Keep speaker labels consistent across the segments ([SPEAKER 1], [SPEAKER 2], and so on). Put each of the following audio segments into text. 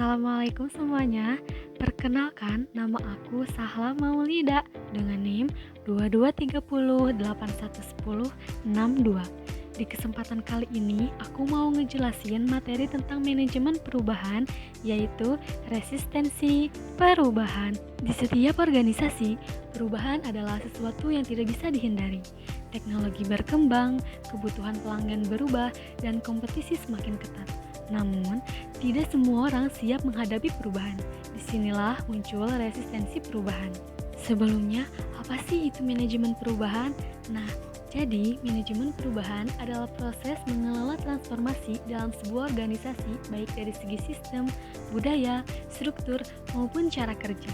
[SPEAKER 1] Assalamualaikum semuanya. Perkenalkan, nama aku Sahla Maulida dengan NIM 2230811062. Di kesempatan kali ini, aku mau ngejelasin materi tentang manajemen perubahan, yaitu resistensi perubahan. Di setiap organisasi, perubahan adalah sesuatu yang tidak bisa dihindari. Teknologi berkembang, kebutuhan pelanggan berubah, dan kompetisi semakin ketat. Namun, tidak semua orang siap menghadapi perubahan. Disinilah muncul resistensi perubahan. Sebelumnya, apa sih itu manajemen perubahan? Nah, jadi manajemen perubahan adalah proses mengelola transformasi dalam sebuah organisasi baik dari segi sistem, budaya, struktur, maupun cara kerja.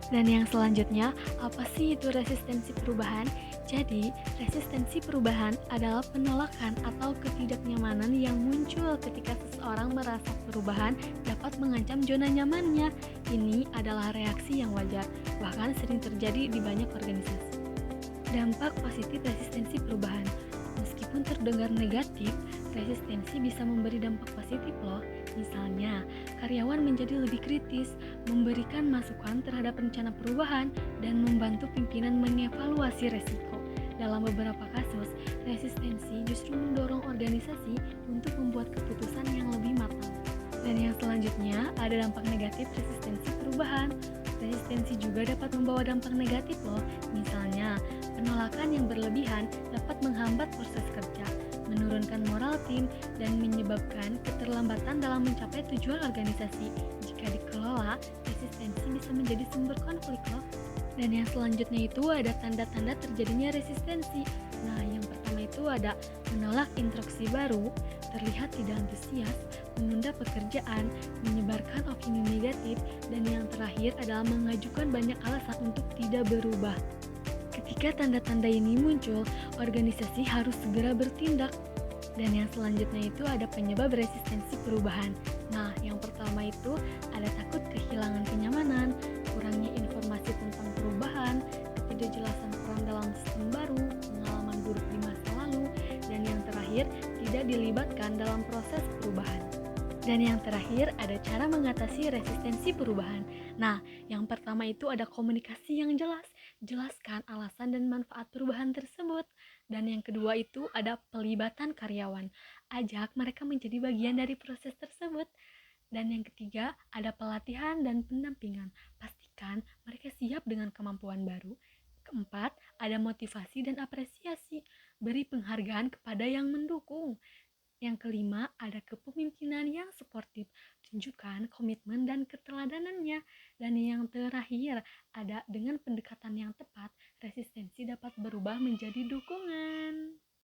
[SPEAKER 1] Dan yang selanjutnya, apa sih itu resistensi perubahan? Jadi, resistensi perubahan adalah penolakan atau ketidaknyamanan yang muncul ketika seseorang merasa perubahan dapat mengancam zona nyamannya. Ini adalah reaksi yang wajar, bahkan sering terjadi di banyak organisasi. Dampak positif resistensi perubahan. Meskipun terdengar negatif, resistensi bisa memberi dampak positif loh. Misalnya, karyawan menjadi lebih kritis, memberikan masukan terhadap rencana perubahan, dan membantu pimpinan mengevaluasi resiko. Dalam beberapa kasus, resistensi justru mendorong organisasi untuk membuat keputusan yang lebih matang. Dan yang selanjutnya, ada dampak negatif resistensi perubahan. Resistensi juga dapat membawa dampak negatif loh. Misalnya, penolakan yang berlebihan dapat menghambat proses kerja, menurunkan moral tim, dan menyebabkan keterlambatan dalam mencapai tujuan organisasi. Jika dikelola, resistensi bisa menjadi sumber konflik loh. Dan yang selanjutnya itu ada tanda-tanda terjadinya resistensi. Nah, yang pertama itu ada menolak instruksi baru, terlihat tidak antusias, menunda pekerjaan, menyebarkan opini negatif, dan yang terakhir adalah mengajukan banyak alasan untuk tidak berubah. Ketika tanda-tanda ini muncul, organisasi harus segera bertindak. Dan yang selanjutnya itu ada penyebab resistensi perubahan. Nah, yang pertama itu ada takut kehilangan kenyamanan, kurangnya informasi tentang perubahan, ketidakjelasan peran dalam sistem baru, pengalaman buruk di masa lalu, dan yang terakhir tidak dilibatkan dalam proses perubahan. Dan yang terakhir ada cara mengatasi resistensi perubahan. Nah, yang pertama itu ada komunikasi yang jelas. Jelaskan alasan dan manfaat perubahan tersebut. Dan yang kedua itu ada pelibatan karyawan. Ajak mereka menjadi bagian dari proses tersebut. Dan yang ketiga ada pelatihan dan pendampingan. Pastikan mereka siap dengan kemampuan baru. Keempat, ada motivasi dan apresiasi. Beri penghargaan kepada yang mendukung. Yang kelima, ada kepemimpinan yang suportif. Tunjukkan komitmen dan keteladanannya. Dan yang terakhir, ada dengan pendekatan yang tepat, resistensi dapat berubah menjadi dukungan.